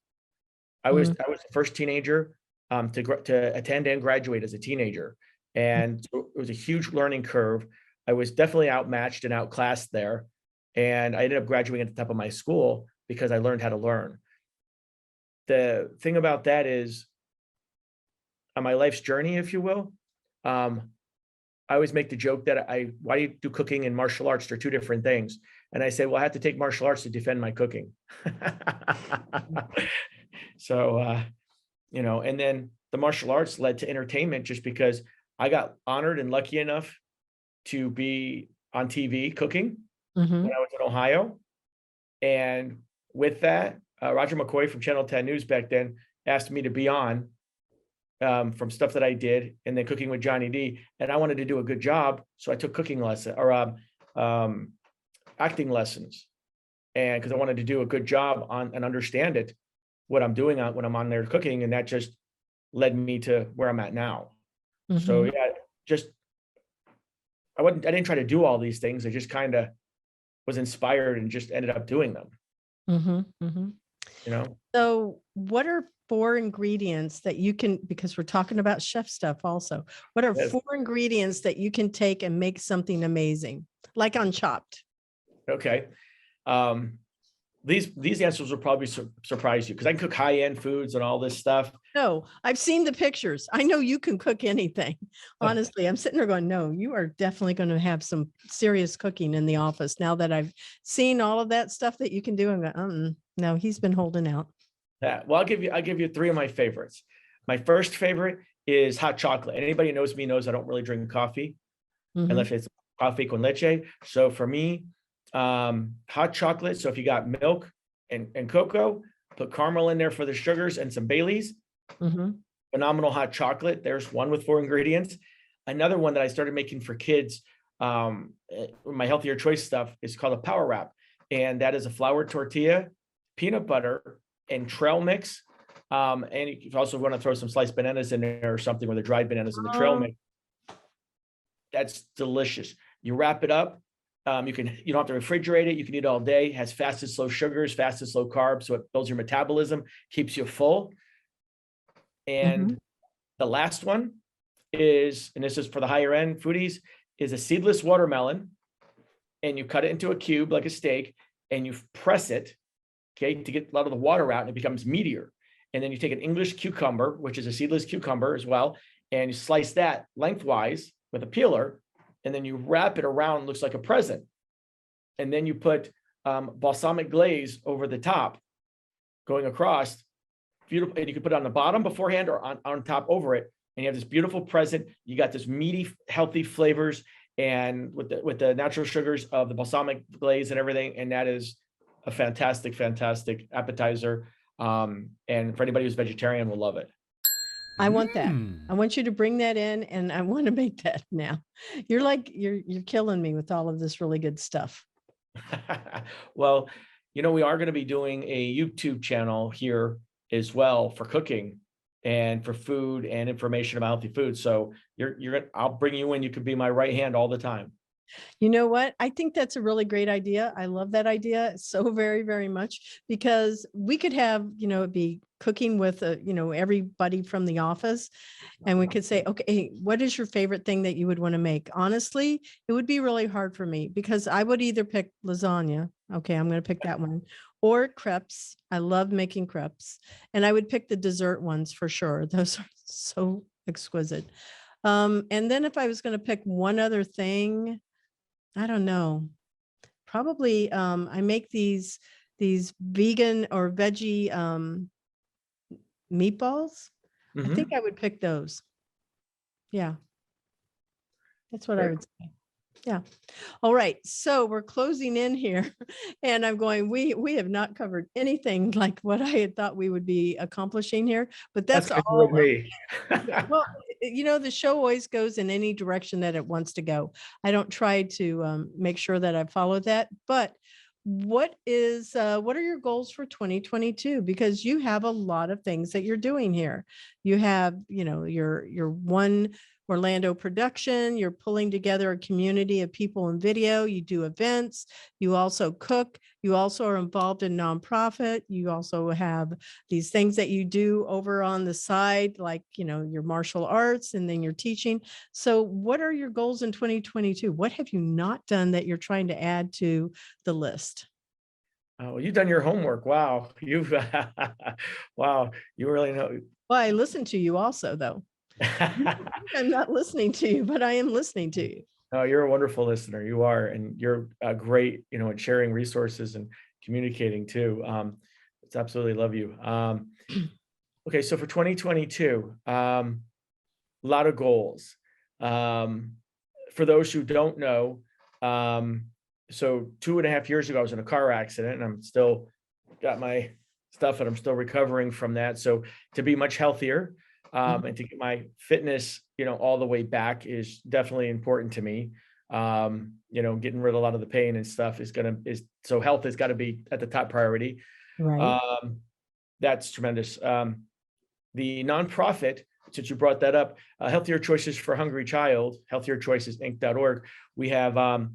B: I was the first teenager to attend and graduate as a teenager, and so it was a huge learning curve. I was definitely outmatched and outclassed there, and I ended up graduating at the top of my school because I learned how to learn. The thing about that is, on my life's journey, if you will, I always make the joke that why do you do cooking and martial arts? They're two different things. And I say, well, I have to take martial arts to defend my cooking. So, and then the martial arts led to entertainment just because I got honored and lucky enough to be on TV cooking when I was in Ohio. And with that, Roger McCoy from Channel 10 News back then asked me to be on from stuff that I did, and then Cooking with Johnny D. And I wanted to do a good job, so I took cooking lesson or acting lessons, and because I wanted to do a good job on and understand it, what I'm doing when I'm on there cooking, and that just led me to where I'm at now. So yeah, just I didn't try to do all these things. I just kind of was inspired and just ended up doing them.
A: So what are 4 ingredients that you can, because we're talking about chef stuff also, what are
B: Yes.
A: 4 ingredients that you can take and make something amazing, like on Chopped?
B: Okay. These answers will probably surprise you because I can cook high-end foods and all this stuff.
A: No, I've seen the pictures. I know you can cook anything. Honestly, I'm sitting there going, no, you are definitely going to have some serious cooking in the office now that I've seen all of that stuff that you can do. I'm going, no, he's been holding out.
B: Yeah, well, I'll give you 3 of my favorites. My first favorite is hot chocolate. Anybody who knows me knows I don't really drink coffee unless it's coffee con leche. So for me, hot chocolate. So if you got milk and cocoa, put caramel in there for the sugars and some Baileys. Phenomenal hot chocolate. There's one with 4 ingredients. Another one that I started making for kids, my healthier choice stuff, is called a power wrap, and that is a flour tortilla, peanut butter, and trail mix. And you also want to throw some sliced bananas in there or something, or the dried bananas in the trail mix. That's delicious. You wrap it up. You don't have to refrigerate it. You can eat it all day. It has fast and slow sugars, fast and slow carbs, so it builds your metabolism, keeps you full. And the last one is, and this is for the higher end foodies, is a seedless watermelon. And you cut it into a cube like a steak, and you press it, okay, to get a lot of the water out, and it becomes meatier. And then you take an English cucumber, which is a seedless cucumber as well, and you slice that lengthwise with a peeler, and then you wrap it around, looks like a present. And then you put balsamic glaze over the top, going across, beautiful. And you can put it on the bottom beforehand or on top over it, and you have this beautiful present. You got this meaty, healthy flavors, and with the natural sugars of the balsamic glaze and everything, and that is a fantastic, fantastic appetizer. And for anybody who's vegetarian will love it.
A: I want that. I want you to bring that in, and I want to make that now. You're killing me with all of this really good stuff.
B: Well, we are going to be doing a YouTube channel here as well for cooking and for food and information about healthy food. So I'll bring you in. You could be my right hand all the time.
A: You know what? I think that's a really great idea. I love that idea so very, very much because we could have, it be cooking with, everybody from the office. And we could say, okay, what is your favorite thing that you would want to make? Honestly, it would be really hard for me because I would either pick lasagna. Okay, I'm going to pick that one. Or crepes. I love making crepes. And I would pick the dessert ones for sure. Those are so exquisite. And then if I was going to pick one other thing, I don't know. Probably I make these vegan or veggie meatballs. I think
B: Mhm.
A: I would pick those. Yeah, that's what I
B: Very
A: would say. Yeah. All right. So we're closing in here and I'm going, we have not covered anything like what I had thought we would be accomplishing here, but
B: That's
A: that's
B: because you're with
A: all.
B: me.
A: Yeah, well, the show always goes in any direction that it wants to go. I don't try to make sure that I follow that, but what are your goals for 2022? Because you have a lot of things that you're doing here. You have, your one Orlando production, you're pulling together a community of people in video, you do events, you also cook, you also are involved in nonprofit, you also have these things that you do over on the side, like, your martial arts and then your teaching. So what are your goals in 2022? What have you not done that you're trying to add to the list?
B: Oh, you've done your homework. Wow. You've wow, you really know.
A: Well, I listen to you also, though. You think I'm not listening to you, but I am listening to you.
B: No, you're a wonderful listener. You are, and you're great, at sharing resources and communicating too. It's absolutely love you. Okay, so for 2022, a lot of goals. Um, for those who don't know, um, so 2.5 years ago, I was in a car accident, and I'm still got my stuff, and I'm still recovering from that. So to be much healthier, and to get my fitness, all the way back is definitely important to me. Getting rid of a lot of the pain and stuff is so health has got to be at the top priority.
A: Right.
B: Um, that's tremendous. The nonprofit, since you brought that up, Healthier Choices for Hungry Child, healthierchoicesinc.org. We have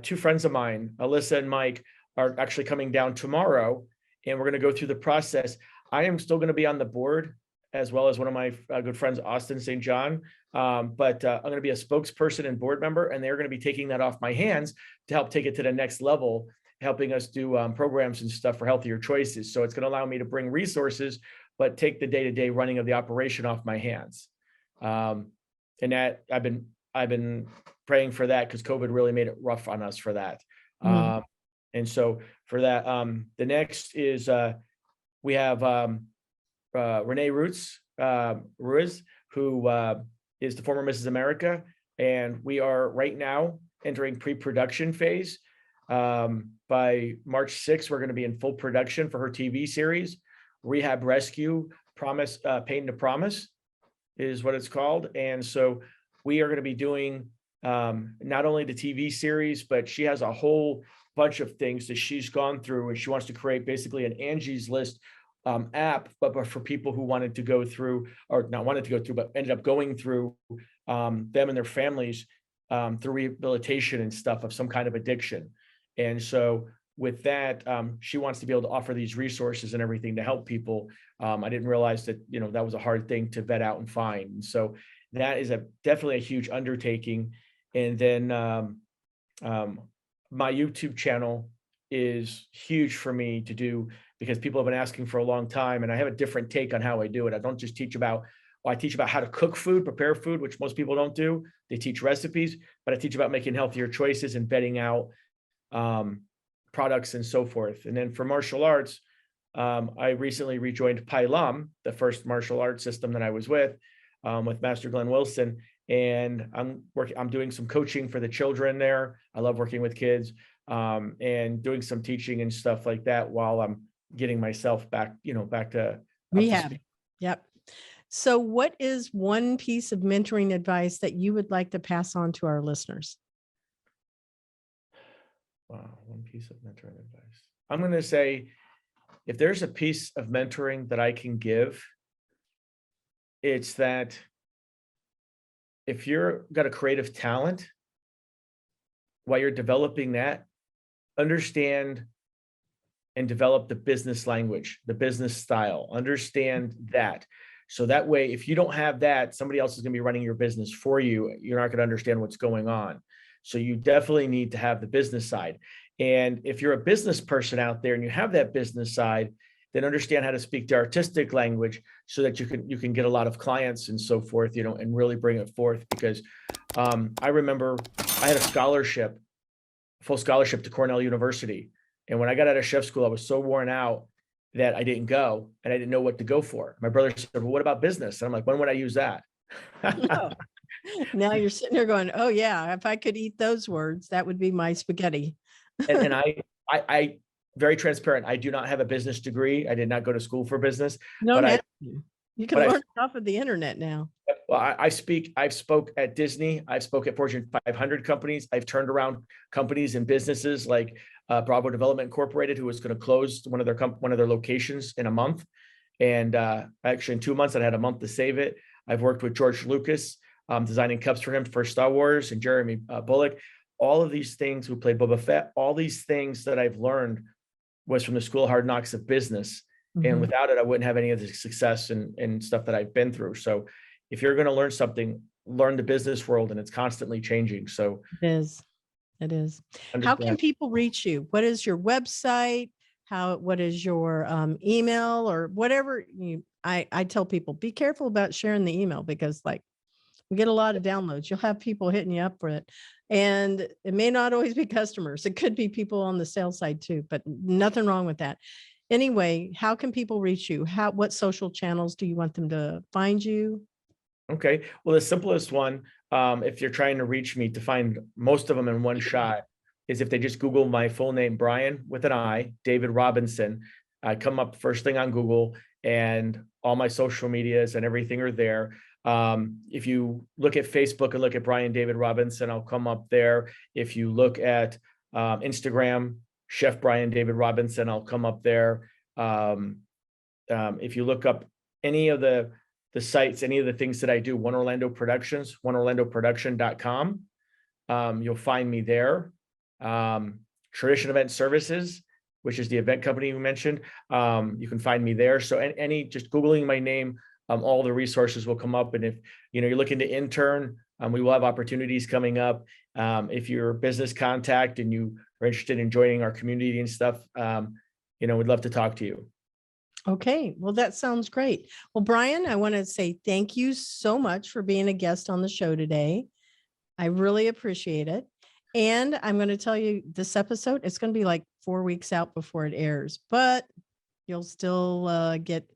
B: two friends of mine, Alyssa and Mike, are actually coming down tomorrow, and we're going to go through the process. I am still going to be on the board, as well as one of my good friends, Austin St. John. But I'm going to be a spokesperson and board member, and they're going to be taking that off my hands to help take it to the next level, helping us do programs and stuff for Healthier Choices. So it's going to allow me to bring resources, but take the day-to-day running of the operation off my hands. And that I've been praying for that because COVID really made it rough on us for that.
A: Mhm.
B: And so for that, the next is we have Renee Ruiz, who is the former Mrs. America, and we are right now entering pre-production phase. By March 6th, we're going to be in full production for her TV series, Rehab Rescue Promise, Pain to Promise is what it's called. And so we are going to be doing not only the TV series, but she has a whole bunch of things that she's gone through, and she wants to create basically an Angie's List app, but for people who wanted to go through, or not wanted to go through, but ended up going through them and their families through rehabilitation and stuff of some kind of addiction. And so with that, she wants to be able to offer these resources and everything to help people. I didn't realize that, that was a hard thing to vet out and find. And so that is definitely a huge undertaking. And then my YouTube channel is huge for me to do because people have been asking for a long time, and I have a different take on how I do it. I don't just teach about, well, I teach about how to cook food, prepare food, which most people don't do. They teach recipes, but I teach about making healthier choices and vetting out products and so forth. And then for martial arts, I recently rejoined Pailam, the first martial arts system that I was with Master Glenn Wilson. And I'm doing some coaching for the children there. I love working with kids and doing some teaching and stuff like that while I'm getting myself back, back to up to
A: Rehab.
B: speed.
A: Yep. So what is one piece of mentoring advice that you would like to pass on to our listeners?
B: Wow, one piece of mentoring advice. I'm going to say, if there's a piece of mentoring that I can give, it's that if you're got a creative talent, while you're developing that, understand and develop the business language, the business style, understand that. So that way, if you don't have that, somebody else is going to be running your business for you. You're not going to understand what's going on. So you definitely need to have the business side. And if you're a business person out there and you have that business side, then understand how to speak the artistic language so that you can get a lot of clients and so forth, and really bring it forth. Because I remember I had a scholarship, full scholarship to Cornell University. And when I got out of chef school, I was so worn out that I didn't go and I didn't know what to go for. My brother said, well, what about business? And I'm like, when would I use that?
A: No. Now you're sitting there going, oh yeah, if I could eat those words, that would be my spaghetti.
B: And I very transparent. I do not have a business degree. I did not go to school for business.
A: No,
B: but
A: you can learn off of the internet now.
B: Well, I've spoke at Disney. I've spoke at Fortune 500 companies. I've turned around companies and businesses like Bravo Development Incorporated, who was going to close one of their locations in a month. And actually in 2 months, I had a month to save it. I've worked with George Lucas, designing cups for him for Star Wars, and Jeremy Bullock. All of these things, who played Boba Fett, all these things that I've learned was from the School of Hard Knocks of business. Mm-hmm. And without it, I wouldn't have any of the success and stuff that I've been through. So if you're going to learn something, learn the business world, and it's constantly changing. So
A: it is. Understand. How can people reach you? What is your website? What is your email or whatever? I tell people, be careful about sharing the email, because we get a lot of downloads. You'll have people hitting you up for it. And it may not always be customers. It could be people on the sales side too, but nothing wrong with that. Anyway, how can people reach you? What social channels do you want them to find you?
B: Okay. Well, the simplest one, if you're trying to reach me, to find most of them in one shot, is if they just Google my full name, Brian with an I, David Robinson. I come up first thing on Google, and all my social medias and everything are there. If you look at Facebook and look at Brian David Robinson, I'll come up there. If you look at Instagram, Chef Brian David Robinson, I'll come up there. If you look up any of the sites, any of the things that I do, One Orlando Productions, oneorlandoproduction.com, you'll find me there. Tradition Event Services, which is the event company you mentioned, you can find me there. So just Googling my name, all the resources will come up. And if you're looking to intern, we will have opportunities coming up. If you're a business contact and you are interested in joining our community and stuff, we'd love to talk to you.
A: Okay, well, that sounds great. Well, Brian, I want to say thank you so much for being a guest on the show today. I really appreciate it. And I'm going to tell you, this episode, it's going to be like 4 weeks out before it airs, but you'll still get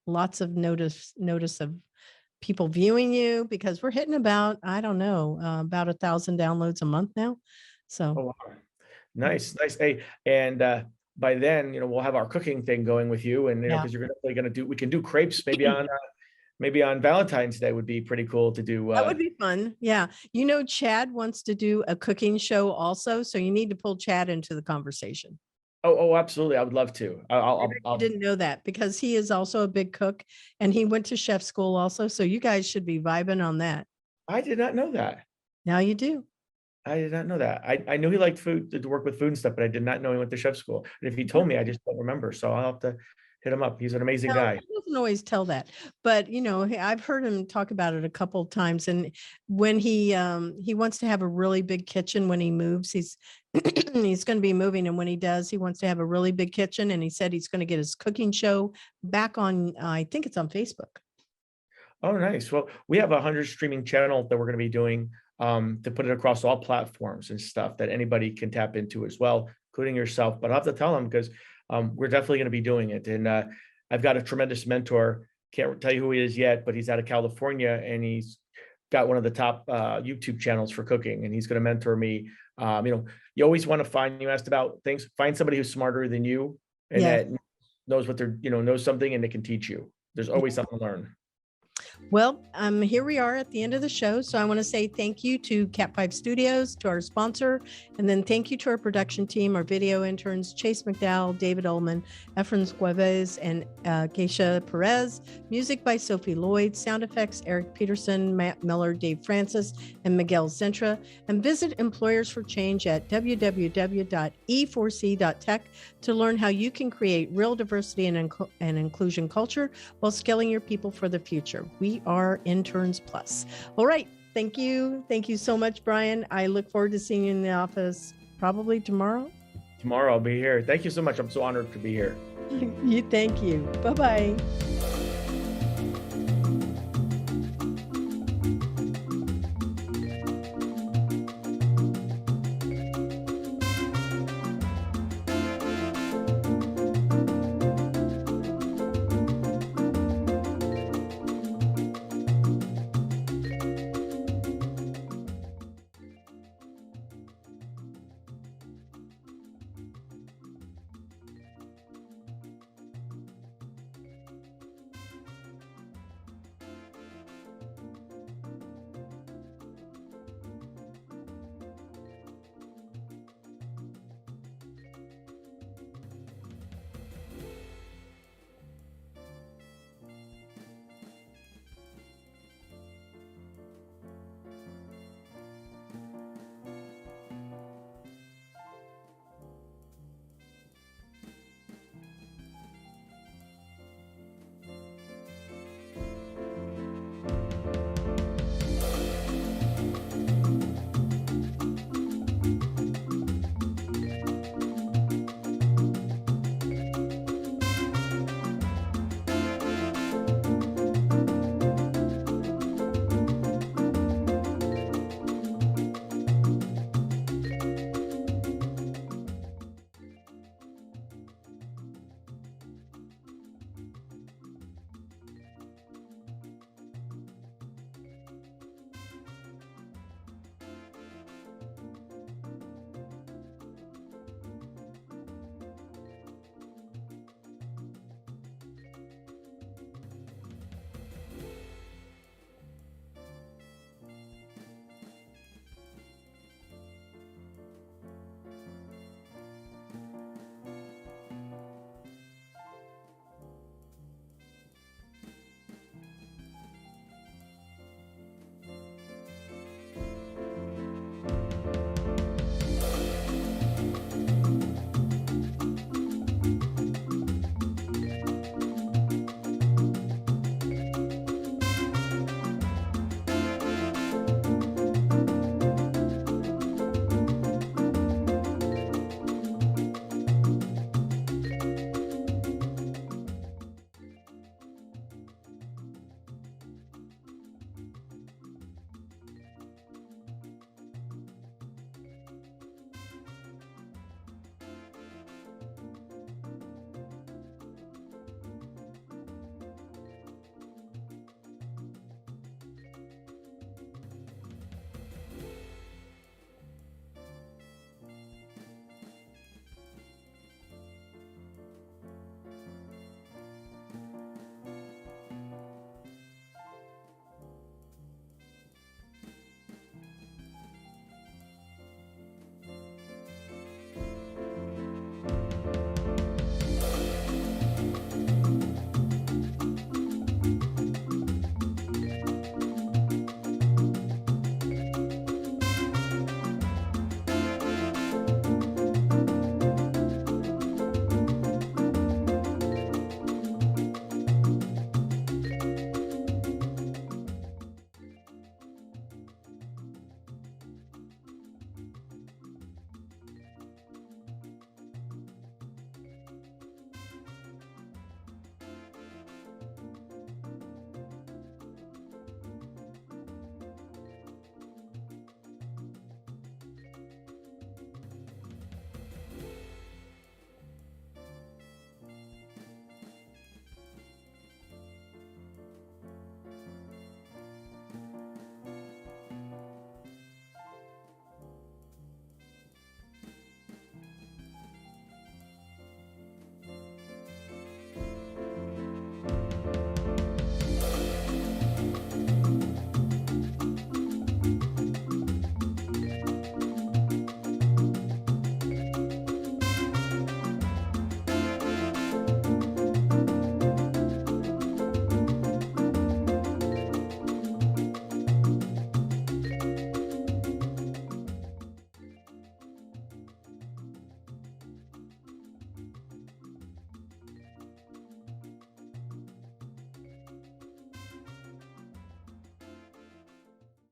A: lots of notice of people viewing you, because we're hitting about 1,000 downloads a month now. So,
B: oh, wow. Nice. Hey, and by then, we'll have our cooking thing going with you, and because you're definitely going to we can do crepes maybe on Valentine's Day would be pretty cool to do.
A: That would be fun. Yeah. Chad wants to do a cooking show also, so you need to pull Chad into the conversation.
B: Oh, absolutely. I would love to.
A: I didn't know that, because he is also a big cook and he went to chef school also. So you guys should be vibing on that.
B: I did not know that.
A: Now you do.
B: I did not know that. I knew he liked food, to work with food and stuff, but I did not know he went to chef school. And if he told me, I just don't remember. So I'll have to hit him up. He's an amazing guy.
A: He doesn't always tell that, but I've heard him talk about it a couple of times. And when he wants to have a really big kitchen when he moves, he's going to be moving, and when he does, he wants to have a really big kitchen. And he said he's going to get his cooking show back on. I think it's on Facebook.
B: Oh, nice. Well, we have 100 streaming channel that we're going to be doing to put it across all platforms and stuff that anybody can tap into as well, including yourself. But I'll have to tell them, because we're definitely going to be doing it. And I've got a tremendous mentor. Can't tell you who he is yet, but he's out of California, and he's got one of the top YouTube channels for cooking, and he's going to mentor me. You always want to find, you asked about things, find somebody who's smarter than you and that knows what they're, knows something, and they can teach you. There's always something to learn.
A: Well, here we are at the end of the show. So I want to say thank you to Cat5 Studios, to our sponsor, and then thank you to our production team, our video interns, Chase McDowell, David Ullman, Efren Squaves, and Geisha Perez. Music by Sophie Lloyd, sound effects, Eric Peterson, Matt Miller, Dave Francis, and Miguel Zentra. And visit Employers for Change at www.e4c.tech to learn how you can create real diversity and inclusion culture while scaling your people for the future. We are Interns Plus. All right. Thank you. Thank you so much, Brian. I look forward to seeing you in the office probably tomorrow.
B: Tomorrow I'll be here. Thank you so much. I'm so honored to be here.
A: Thank you. Bye-bye.